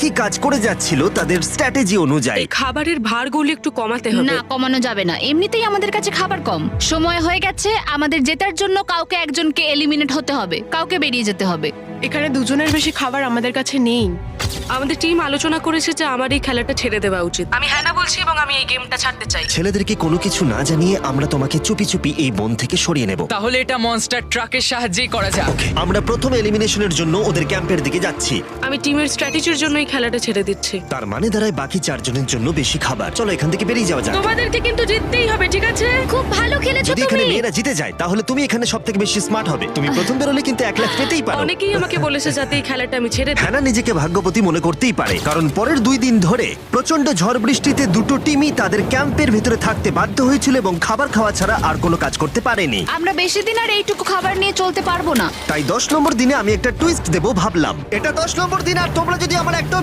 একই কাজ করে যাচ্ছিল তাদের স্ট্র্যাটেজি অনুযায়ী। এই খাবারের ভারগুলো একটু কমাতে হবে। না, কমানো যাবে না। এমনিতেই আমাদের কাছে খাবার কম। সময় হয়ে গেছে, আমাদের জেতার জন্য কাউকে একজনকে এলিমিনেট হতে হবে, কাউকে বেরিয়ে যেতে হবে। এখানে দুজনের বেশি খাবার আমাদের কাছে নেই। আমাদের টিম আলোচনা করেছে যে আমার এই খেলাটা ছেড়ে দেওয়া উচিত। আমি হ্যাঁ না বলছি এবং আমি এই গেমটা ছাড়তে চাই। ছেলেদেরকে কোনো কিছু না জানিয়ে আমরা তোমাকে চুপি চুপি এই বন থেকে সরিয়ে নেব। তাহলে এটা মনস্টার ট্রাকের সাহায্যেই করা যাক। আমরা প্রথম এলিমিনেশনের জন্য ওদের ক্যাম্পের দিকে যাচ্ছি। আমি টিমের স্ট্র্যাটেজির জন্য এই খেলাটা ছেড়ে দিচ্ছি। তার মানে দাঁড়ায় বাকি 4 জনের জন্য বেশি খাবার। চলো এখান থেকে বেরিয়ে যাওয়া যাক। তোমাদেরকে কিন্তু জিততেই হবে, ঠিক আছে? খুব ভালো খেলেছো যদি এখানে তুমি। মেয়েরা জিতে যায় তাহলে তুমি এখানে সবথেকে বেশি স্মার্ট হবে। তুমি প্রথম বেরোলে কিন্তু 1 লাখ পেতেই পারো। অনেকেই আমাকে বলেছে যাতে এই খেলাটা আমি ছেড়ে দিই। হ্যানা নিজেকে ভাগ্যবতী মনে করতেই পারে, কারণ পরের 2 দিন ধরে প্রচন্ড ঝড় বৃষ্টিতে দুটো টিমই তাদের ক্যাম্পের ভিতরে থাকতে বাধ্য হয়েছিল এবং খাবার খাওয়া ছাড়া আর কোনো কাজ করতে পারেনি। আমরা বেশি দিন আর এইটুকু খাবার নিয়ে চলতে পারবো না। তাই 10 নম্বর দিনে আমি একটা টুইস্ট দেব ভাবলাম। এটা 10 নম্বর দিন আর তোমরা যদি আমার একটাও